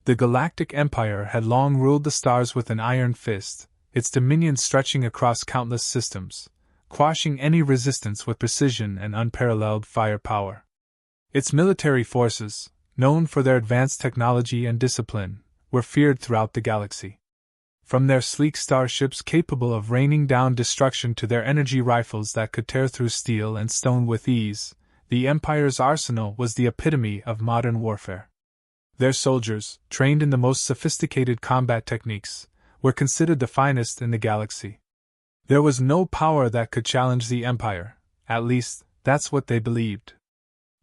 The Galactic Empire had long ruled the stars with an iron fist, its dominion stretching across countless systems, quashing any resistance with precision and unparalleled firepower. Its military forces, known for their advanced technology and discipline, were feared throughout the galaxy. From their sleek starships capable of raining down destruction to their energy rifles that could tear through steel and stone with ease, the Empire's arsenal was the epitome of modern warfare. Their soldiers, trained in the most sophisticated combat techniques, were considered the finest in the galaxy. There was no power that could challenge the Empire, at least, that's what they believed.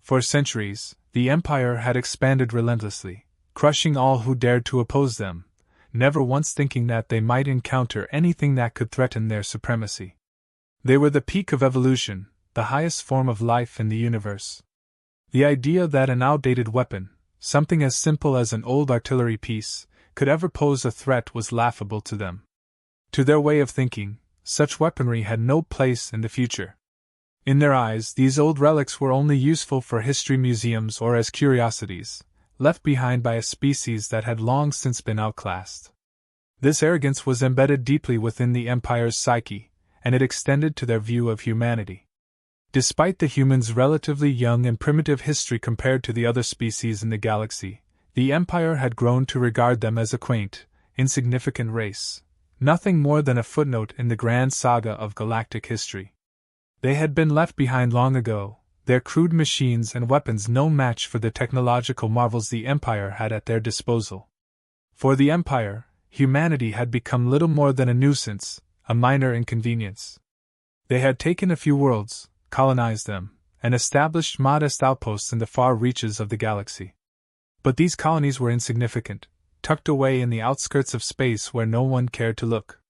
For centuries, the Empire had expanded relentlessly, crushing all who dared to oppose them, never once thinking that they might encounter anything that could threaten their supremacy. They were the peak of evolution, the highest form of life in the universe. The idea that an outdated weapon, something as simple as an old artillery piece, could ever pose a threat was laughable to them. To their way of thinking, such weaponry had no place in the future. In their eyes, these old relics were only useful for history museums or as curiosities, left behind by a species that had long since been outclassed. This arrogance was embedded deeply within the Empire's psyche, and it extended to their view of humanity. Despite the humans' relatively young and primitive history compared to the other species in the galaxy, the Empire had grown to regard them as a quaint, insignificant race, nothing more than a footnote in the grand saga of galactic history. They had been left behind long ago, their crude machines and weapons no match for the technological marvels the Empire had at their disposal. For the Empire, humanity had become little more than a nuisance, a minor inconvenience. They had taken a few worlds, colonized them, and established modest outposts in the far reaches of the galaxy. But these colonies were insignificant, tucked away in the outskirts of space where no one cared to look.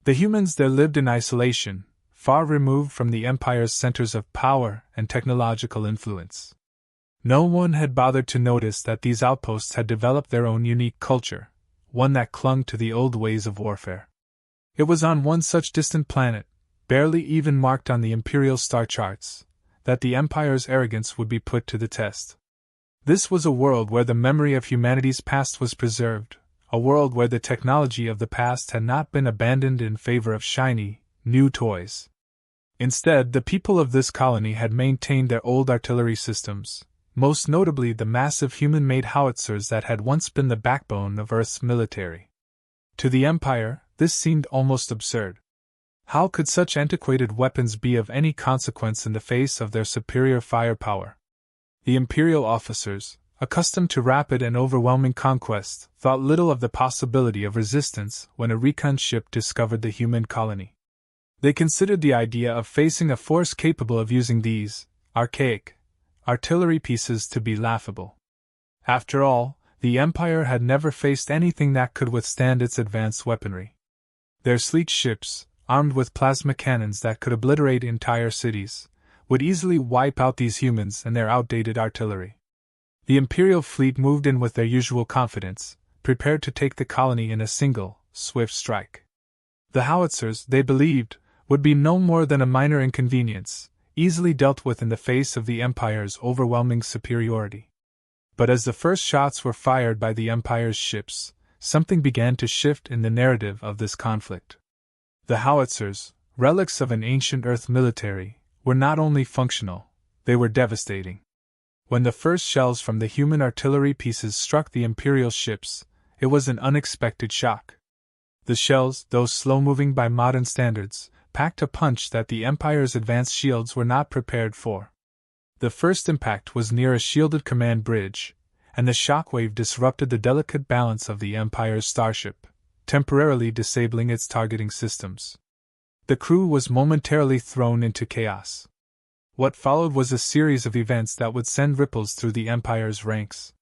The humans there lived in isolation, far removed from the Empire's centers of power and technological influence. No one had bothered to notice that these outposts had developed their own unique culture, one that clung to the old ways of warfare. It was on one such distant planet, barely even marked on the Imperial star charts, that the Empire's arrogance would be put to the test. This was a world where the memory of humanity's past was preserved, a world where the technology of the past had not been abandoned in favor of shiny, new toys. Instead, the people of this colony had maintained their old artillery systems, most notably the massive human-made howitzers that had once been the backbone of Earth's military. To the Empire, this seemed almost absurd. How could such antiquated weapons be of any consequence in the face of their superior firepower? The Imperial officers, accustomed to rapid and overwhelming conquest, thought little of the possibility of resistance when a recon ship discovered the human colony. They considered the idea of facing a force capable of using these archaic artillery pieces to be laughable. After all, the Empire had never faced anything that could withstand its advanced weaponry. Their sleek ships, armed with plasma cannons that could obliterate entire cities, would easily wipe out these humans and their outdated artillery. The Imperial fleet moved in with their usual confidence, prepared to take the colony in a single, swift strike. The howitzers, they believed, would be no more than a minor inconvenience, easily dealt with in the face of the Empire's overwhelming superiority. But as the first shots were fired by the Empire's ships, something began to shift in the narrative of this conflict. The howitzers, relics of an ancient Earth military, were not only functional, they were devastating. When the first shells from the human artillery pieces struck the Imperial ships, it was an unexpected shock. The shells, though slow-moving by modern standards, packed a punch that the Empire's advanced shields were not prepared for. The first impact was near a shielded command bridge, and the shockwave disrupted the delicate balance of the Empire's starship, temporarily disabling its targeting systems. The crew was momentarily thrown into chaos. What followed was a series of events that would send ripples through the Empire's ranks.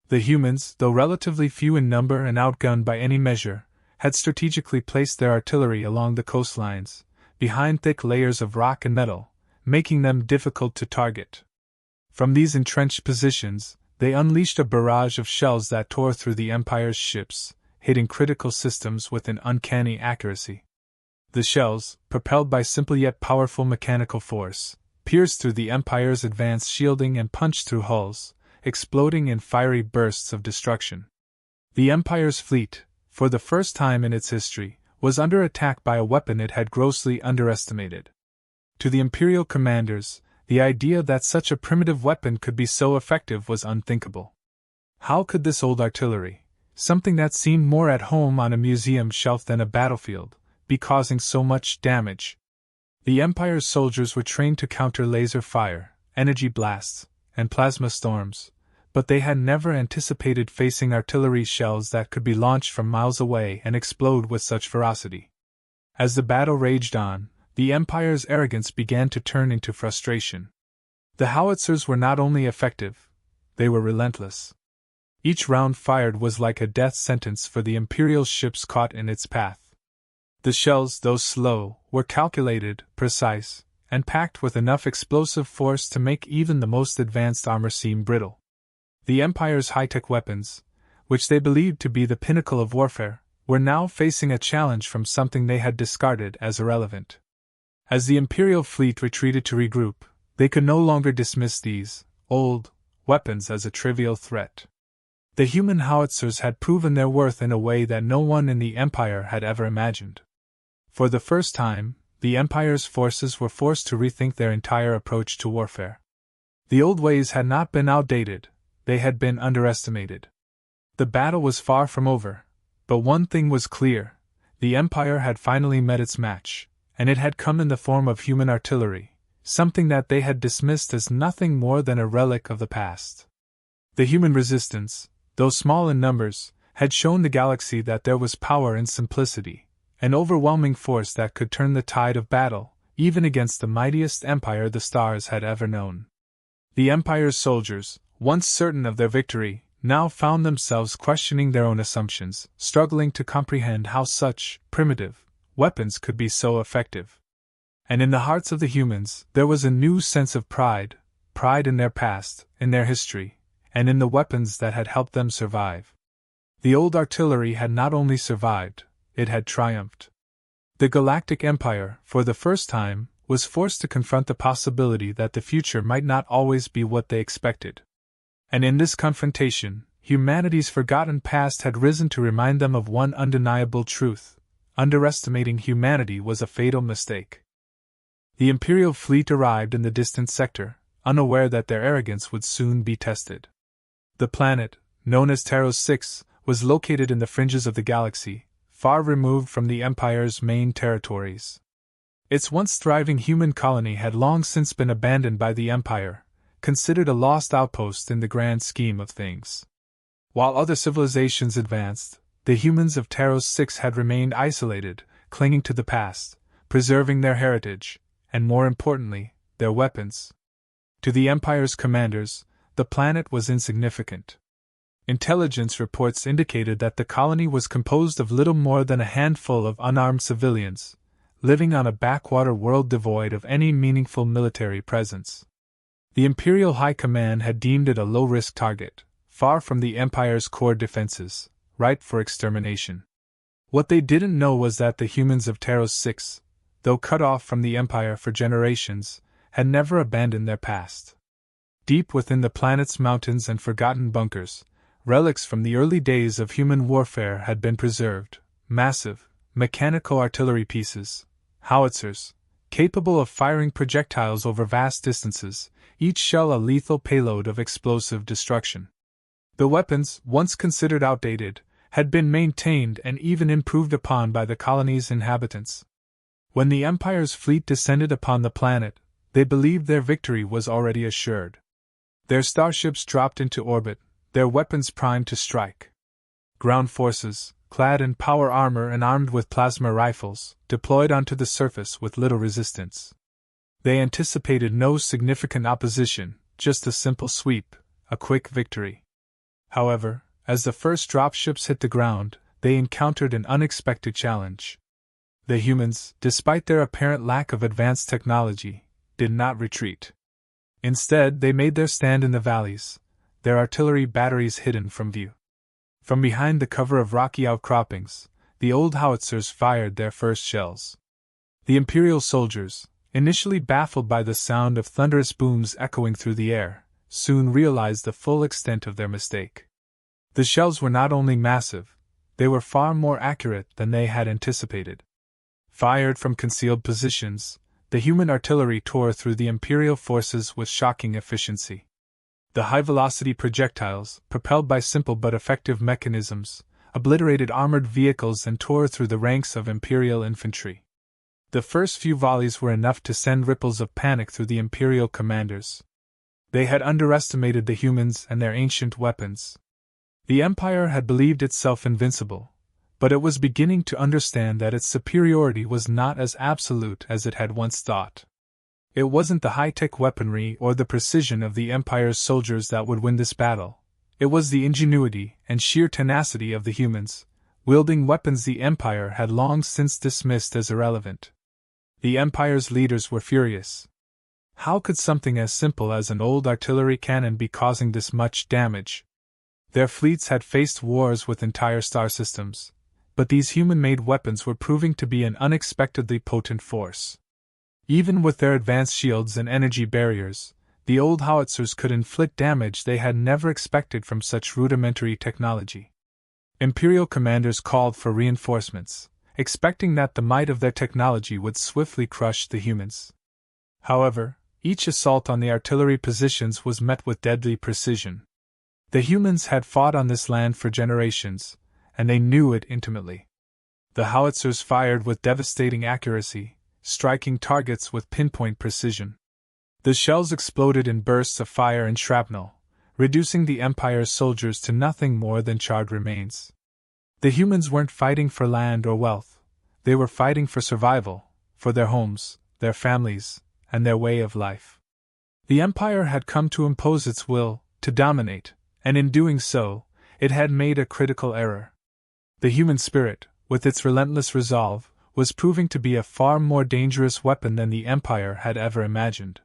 The humans, though relatively few in number and outgunned by any measure, had strategically placed their artillery along the coastlines, behind thick layers of rock and metal, making them difficult to target. From these entrenched positions, they unleashed a barrage of shells that tore through the Empire's ships, hitting critical systems with an uncanny accuracy. The shells, propelled by simple yet powerful mechanical force, pierced through the Empire's advanced shielding and punched through hulls, exploding in fiery bursts of destruction. The Empire's fleet, for the first time in its history, was under attack by a weapon it had grossly underestimated. To the Imperial commanders, the idea that such a primitive weapon could be so effective was unthinkable. How could this old artillery, something that seemed more at home on a museum shelf than a battlefield, be causing so much damage? The Empire's soldiers were trained to counter laser fire, energy blasts, and plasma storms, but they had never anticipated facing artillery shells that could be launched from miles away and explode with such ferocity. As the battle raged on, the Empire's arrogance began to turn into frustration. The howitzers were not only effective, they were relentless. Each round fired was like a death sentence for the Imperial ships caught in its path. The shells, though slow, were calculated, precise, and packed with enough explosive force to make even the most advanced armor seem brittle. The Empire's high-tech weapons, which they believed to be the pinnacle of warfare, were now facing a challenge from something they had discarded as irrelevant. As the Imperial fleet retreated to regroup, they could no longer dismiss these old weapons as a trivial threat. The human howitzers had proven their worth in a way that no one in the Empire had ever imagined. For the first time, the Empire's forces were forced to rethink their entire approach to warfare. The old ways had not been outdated, they had been underestimated. The battle was far from over, but one thing was clear: the Empire had finally met its match, and it had come in the form of human artillery, something that they had dismissed as nothing more than a relic of the past. The human resistance, though small in numbers, had shown the galaxy that there was power in simplicity, an overwhelming force that could turn the tide of battle, even against the mightiest empire the stars had ever known. The Empire's soldiers, once certain of their victory, now found themselves questioning their own assumptions, struggling to comprehend how such primitive weapons could be so effective. And in the hearts of the humans, there was a new sense of pride in their past, in their history, and in the weapons that had helped them survive. The old artillery had not only survived, it had triumphed. The Galactic Empire, for the first time, was forced to confront the possibility that the future might not always be what they expected. And in this confrontation, humanity's forgotten past had risen to remind them of one undeniable truth: underestimating humanity was a fatal mistake. The Imperial fleet arrived in the distant sector, unaware that their arrogance would soon be tested. The planet, known as Taros 6, was located in the fringes of the galaxy, far removed from the Empire's main territories. Its once thriving human colony had long since been abandoned by the Empire, considered a lost outpost in the grand scheme of things. While other civilizations advanced, the humans of Taros 6 had remained isolated, clinging to the past, preserving their heritage, and more importantly, their weapons. To the Empire's commanders, the planet was insignificant. Intelligence reports indicated that the colony was composed of little more than a handful of unarmed civilians, living on a backwater world devoid of any meaningful military presence. The Imperial High Command had deemed it a low-risk target, far from the Empire's core defenses, ripe for extermination. What they didn't know was that the humans of Taros 6, though cut off from the Empire for generations, had never abandoned their past. Deep within the planet's mountains and forgotten bunkers, relics from the early days of human warfare had been preserved: massive, mechanical artillery pieces, howitzers, capable of firing projectiles over vast distances, each shell a lethal payload of explosive destruction. The weapons, once considered outdated, had been maintained and even improved upon by the colony's inhabitants. When the Empire's fleet descended upon the planet, they believed their victory was already assured. Their starships dropped into orbit, their weapons primed to strike. Ground forces, clad in power armor and armed with plasma rifles, deployed onto the surface with little resistance. They anticipated no significant opposition, just a simple sweep, a quick victory. However, as the first dropships hit the ground, they encountered an unexpected challenge. The humans, despite their apparent lack of advanced technology, did not retreat. Instead, they made their stand in the valleys, their artillery batteries hidden from view. From behind the cover of rocky outcroppings, the old howitzers fired their first shells. The Imperial soldiers, initially baffled by the sound of thunderous booms echoing through the air, soon realized the full extent of their mistake. The shells were not only massive, they were far more accurate than they had anticipated. Fired from concealed positions, the human artillery tore through the Imperial forces with shocking efficiency. The high-velocity projectiles, propelled by simple but effective mechanisms, obliterated armored vehicles and tore through the ranks of Imperial infantry. The first few volleys were enough to send ripples of panic through the Imperial commanders. They had underestimated the humans and their ancient weapons. The Empire had believed itself invincible, but it was beginning to understand that its superiority was not as absolute as it had once thought. It wasn't the high-tech weaponry or the precision of the Empire's soldiers that would win this battle. It was the ingenuity and sheer tenacity of the humans, wielding weapons the Empire had long since dismissed as irrelevant. The Empire's leaders were furious. How could something as simple as an old artillery cannon be causing this much damage? Their fleets had faced wars with entire star systems, but these human-made weapons were proving to be an unexpectedly potent force. Even with their advanced shields and energy barriers, the old howitzers could inflict damage they had never expected from such rudimentary technology. Imperial commanders called for reinforcements, expecting that the might of their technology would swiftly crush the humans. However, each assault on the artillery positions was met with deadly precision. The humans had fought on this land for generations, and they knew it intimately. The howitzers fired with devastating accuracy, striking targets with pinpoint precision. The shells exploded in bursts of fire and shrapnel, reducing the Empire's soldiers to nothing more than charred remains. The humans weren't fighting for land or wealth, they were fighting for survival, for their homes, their families, and their way of life. The Empire had come to impose its will, to dominate, and in doing so, it had made a critical error. The human spirit, with its relentless resolve, was proving to be a far more dangerous weapon than the Empire had ever imagined.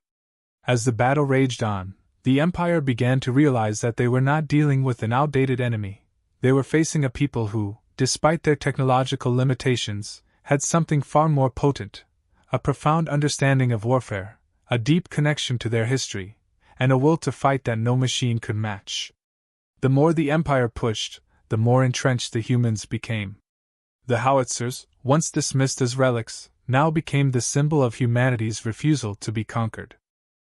As the battle raged on, the Empire began to realize that they were not dealing with an outdated enemy. They were facing a people who, despite their technological limitations, had something far more potent, a profound understanding of warfare, a deep connection to their history, and a will to fight that no machine could match. The more the Empire pushed, the more entrenched the humans became. The howitzers, once dismissed as relics, now became the symbol of humanity's refusal to be conquered.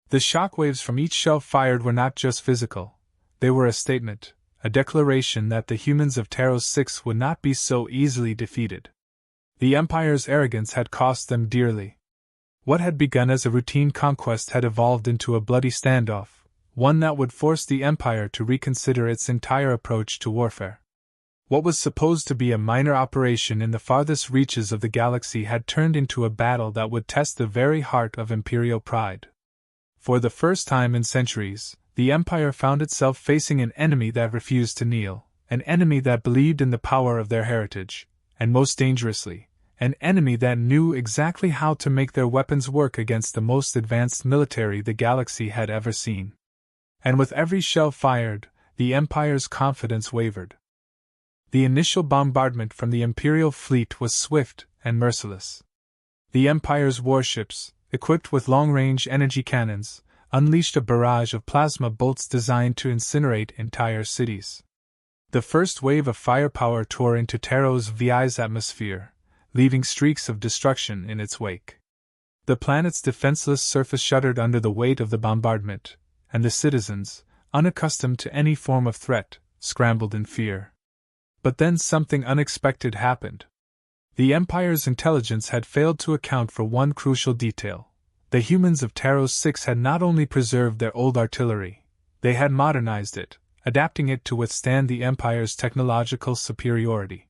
The shockwaves from each shell fired were not just physical, they were a statement, a declaration that the humans of Taros 6 would not be so easily defeated. The Empire's arrogance had cost them dearly. What had begun as a routine conquest had evolved into a bloody standoff, one that would force the Empire to reconsider its entire approach to warfare. What was supposed to be a minor operation in the farthest reaches of the galaxy had turned into a battle that would test the very heart of Imperial pride. For the first time in centuries, the Empire found itself facing an enemy that refused to kneel, an enemy that believed in the power of their heritage, and most dangerously, an enemy that knew exactly how to make their weapons work against the most advanced military the galaxy had ever seen. And with every shell fired, the Empire's confidence wavered. The initial bombardment from the Imperial fleet was swift and merciless. The Empire's warships, equipped with long-range energy cannons, unleashed a barrage of plasma bolts designed to incinerate entire cities. The first wave of firepower tore into Taros Vi's atmosphere, leaving streaks of destruction in its wake. The planet's defenseless surface shuddered under the weight of the bombardment, and the citizens, unaccustomed to any form of threat, scrambled in fear. But then something unexpected happened. The Empire's intelligence had failed to account for one crucial detail. The humans of Taros 6 had not only preserved their old artillery, they had modernized it, adapting it to withstand the Empire's technological superiority.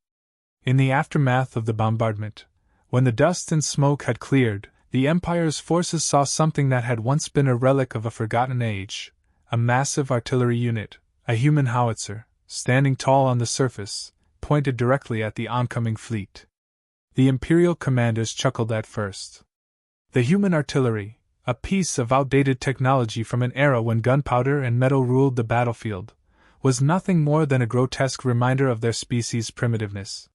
In the aftermath of the bombardment, when the dust and smoke had cleared, the Empire's forces saw something that had once been a relic of a forgotten age, a massive artillery unit, a human howitzer, standing tall on the surface, pointed directly at the oncoming fleet. The Imperial commanders chuckled at first. The human artillery, a piece of outdated technology from an era when gunpowder and metal ruled the battlefield, was nothing more than a grotesque reminder of their species' primitiveness.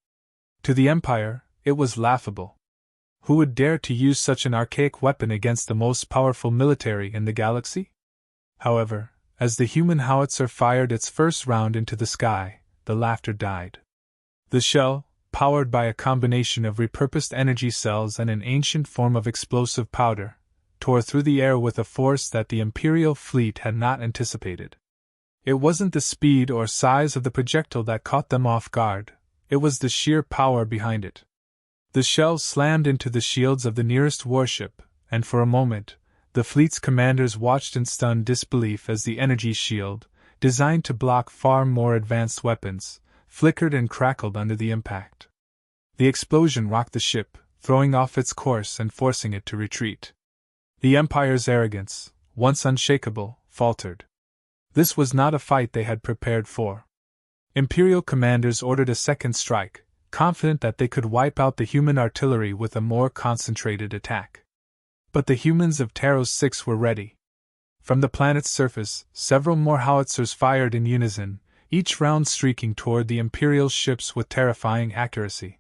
To the Empire, it was laughable. Who would dare to use such an archaic weapon against the most powerful military in the galaxy? However, As the human howitzer fired its first round into the sky, the laughter died. The shell, powered by a combination of repurposed energy cells and an ancient form of explosive powder, tore through the air with a force that the Imperial fleet had not anticipated. It wasn't the speed or size of the projectile that caught them off guard, it was the sheer power behind it. The shell slammed into the shields of the nearest warship, and for a moment, the fleet's commanders watched in stunned disbelief as the energy shield, designed to block far more advanced weapons, flickered and crackled under the impact. The explosion rocked the ship, throwing off its course and forcing it to retreat. The Empire's arrogance, once unshakable, faltered. This was not a fight they had prepared for. Imperial commanders ordered a second strike, confident that they could wipe out the human artillery with a more concentrated attack. But the humans of Taros 6 were ready. From the planet's surface, several more howitzers fired in unison, each round streaking toward the Imperial ships with terrifying accuracy.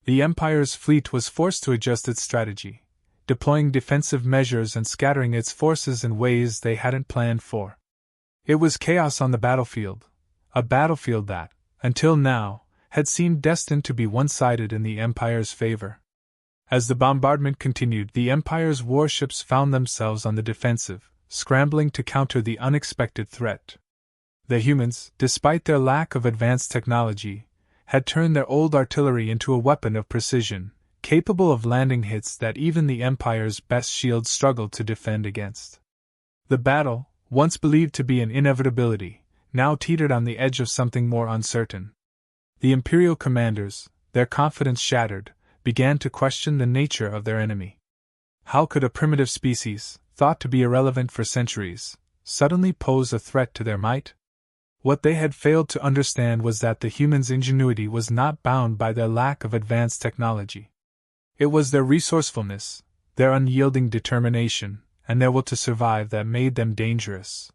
The Empire's fleet was forced to adjust its strategy, deploying defensive measures and scattering its forces in ways they hadn't planned for. It was chaos on the battlefield, a battlefield that, until now, had seemed destined to be one-sided in the Empire's favor. As the bombardment continued, the Empire's warships found themselves on the defensive, scrambling to counter the unexpected threat. The humans, despite their lack of advanced technology, had turned their old artillery into a weapon of precision, capable of landing hits that even the Empire's best shields struggled to defend against. The battle, once believed to be an inevitability, now teetered on the edge of something more uncertain. The Imperial commanders, their confidence shattered, began to question the nature of their enemy. How could a primitive species, thought to be irrelevant for centuries, suddenly pose a threat to their might? What they had failed to understand was that the humans' ingenuity was not bound by their lack of advanced technology. It was their resourcefulness, their unyielding determination, and their will to survive that made them dangerous.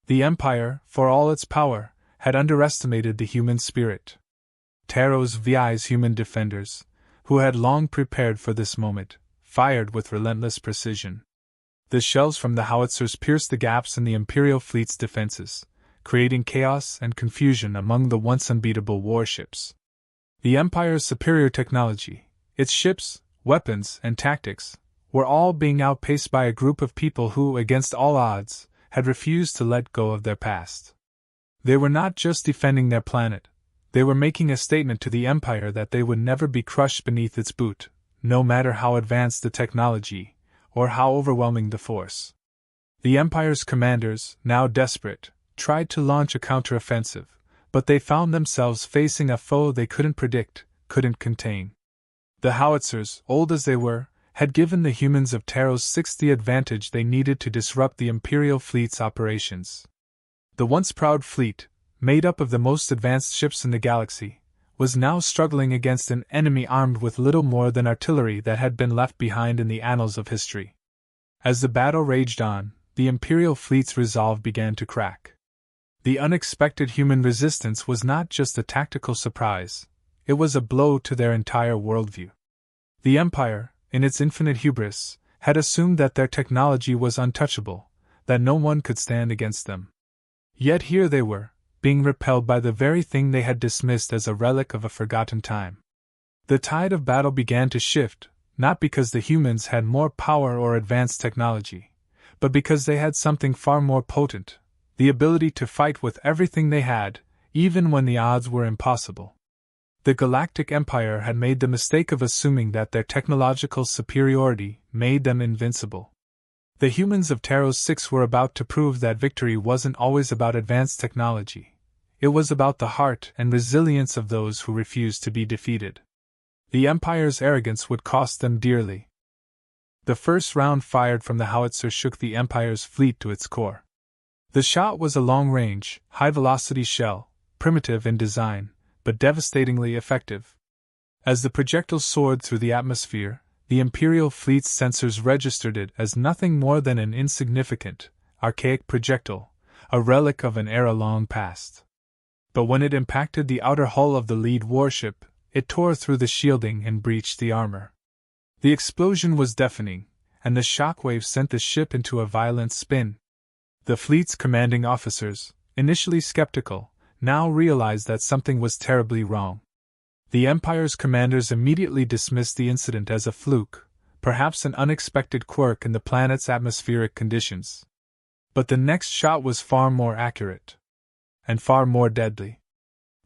The Empire, for all its power, had underestimated the human spirit. Taros VI's human defenders, who had long prepared for this moment, fired with relentless precision. The shells from the howitzers pierced the gaps in the Imperial fleet's defenses, creating chaos and confusion among the once unbeatable warships. The Empire's superior technology, its ships, weapons, and tactics, were all being outpaced by a group of people who, against all odds, had refused to let go of their past. They were not just defending their planet, they were making a statement to the Empire that they would never be crushed beneath its boot, no matter how advanced the technology, or how overwhelming the force. The Empire's commanders, now desperate, tried to launch a counteroffensive, but they found themselves facing a foe they couldn't predict, couldn't contain. The howitzers, old as they were, had given the humans of Taros 6 the advantage they needed to disrupt the Imperial fleet's operations. The once proud fleet, made up of the most advanced ships in the galaxy, was now struggling against an enemy armed with little more than artillery that had been left behind in the annals of history. As the battle raged on, the Imperial fleet's resolve began to crack. The unexpected human resistance was not just a tactical surprise, it was a blow to their entire worldview. The Empire, in its infinite hubris, had assumed that their technology was untouchable, that no one could stand against them. Yet here they were, being repelled by the very thing they had dismissed as a relic of a forgotten time. The tide of battle began to shift, not because the humans had more power or advanced technology, but because they had something far more potent, the ability to fight with everything they had, even when the odds were impossible. The Galactic Empire had made the mistake of assuming that their technological superiority made them invincible. The humans of Taros 6 were about to prove that victory wasn't always about advanced technology. It was about the heart and resilience of those who refused to be defeated. The Empire's arrogance would cost them dearly. The first round fired from the howitzer shook the Empire's fleet to its core. The shot was a long-range, high-velocity shell, primitive in design, but devastatingly effective. As the projectile soared through the atmosphere, the Imperial fleet's sensors registered it as nothing more than an insignificant, archaic projectile, a relic of an era long past. But when it impacted the outer hull of the lead warship, it tore through the shielding and breached the armor. The explosion was deafening, and the shockwave sent the ship into a violent spin. The fleet's commanding officers, initially skeptical, now realized that something was terribly wrong. The Empire's commanders immediately dismissed the incident as a fluke, perhaps an unexpected quirk in the planet's atmospheric conditions. But the next shot was far more accurate. And far more deadly.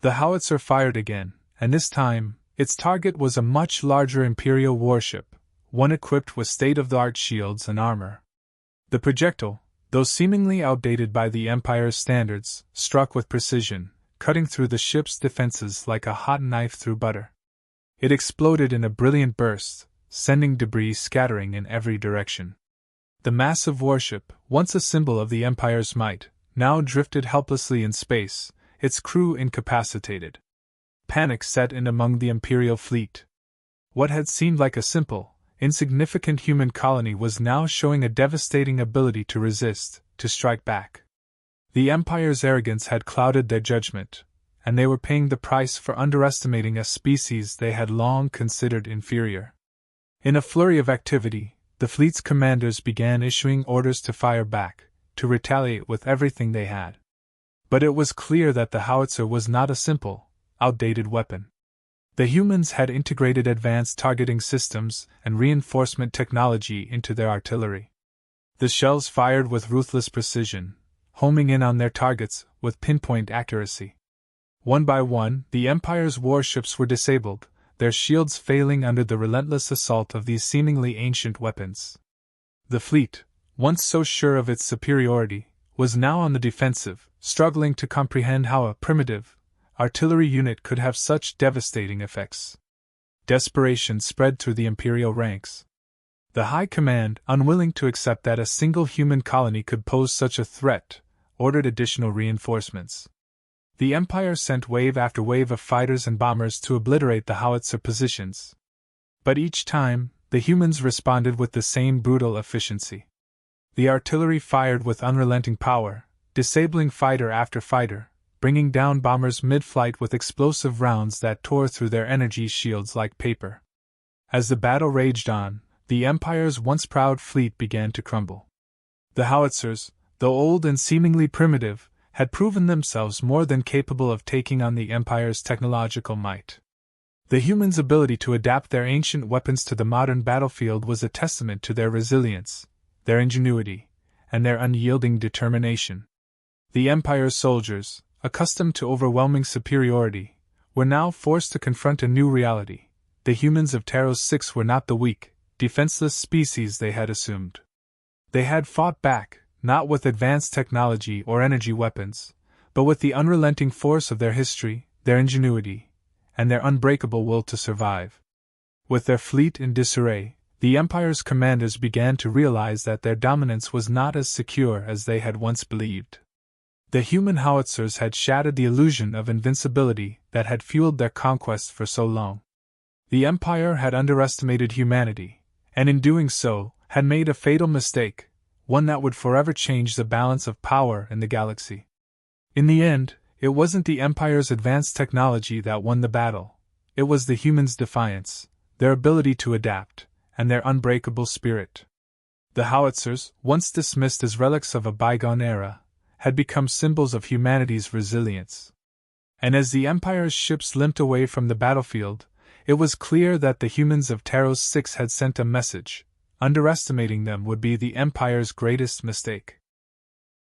The Howitzer fired again, and this time, its target was a much larger Imperial warship, one equipped with state-of-the-art shields and armor. The projectile, though seemingly outdated by the Empire's standards, struck with precision, cutting through the ship's defenses like a hot knife through butter. It exploded in a brilliant burst, sending debris scattering in every direction. The massive warship, once a symbol of the Empire's might, now drifted helplessly in space, its crew incapacitated. Panic set in among the Imperial fleet. What had seemed like a simple, insignificant human colony was now showing a devastating ability to resist, to strike back. The Empire's arrogance had clouded their judgment, and they were paying the price for underestimating a species they had long considered inferior. In a flurry of activity, the fleet's commanders began issuing orders to fire back, to retaliate with everything they had. But it was clear that the Howitzer was not a simple, outdated weapon. The humans had integrated advanced targeting systems and reinforcement technology into their artillery. The shells fired with ruthless precision, homing in on their targets with pinpoint accuracy. One by one, the Empire's warships were disabled, their shields failing under the relentless assault of these seemingly ancient weapons. The fleet, once so sure of its superiority, was now on the defensive, struggling to comprehend how a primitive artillery unit could have such devastating effects. Desperation spread through the Imperial ranks. The High Command, unwilling to accept that a single human colony could pose such a threat, ordered additional reinforcements. The Empire sent wave after wave of fighters and bombers to obliterate the Howitzer positions. But each time, the humans responded with the same brutal efficiency. The artillery fired with unrelenting power, disabling fighter after fighter, bringing down bombers mid-flight with explosive rounds that tore through their energy shields like paper. As the battle raged on, the Empire's once proud fleet began to crumble. The Howitzers, though old and seemingly primitive, had proven themselves more than capable of taking on the Empire's technological might. The humans' ability to adapt their ancient weapons to the modern battlefield was a testament to their resilience, their ingenuity, and their unyielding determination. The Empire's soldiers, accustomed to overwhelming superiority, were now forced to confront a new reality. The humans of Taros 6 were not the weak, defenseless species they had assumed. They had fought back, not with advanced technology or energy weapons, but with the unrelenting force of their history, their ingenuity, and their unbreakable will to survive. With their fleet in disarray, the Empire's commanders began to realize that their dominance was not as secure as they had once believed. The human howitzers had shattered the illusion of invincibility that had fueled their conquests for so long. The Empire had underestimated humanity, and in doing so, had made a fatal mistake, one that would forever change the balance of power in the galaxy. In the end, it wasn't the Empire's advanced technology that won the battle, it was the humans' defiance, their ability to adapt, and their unbreakable spirit. The howitzers, once dismissed as relics of a bygone era, had become symbols of humanity's resilience. And as the Empire's ships limped away from the battlefield, it was clear that the humans of Taros 6 had sent a message. Underestimating them would be the Empire's greatest mistake.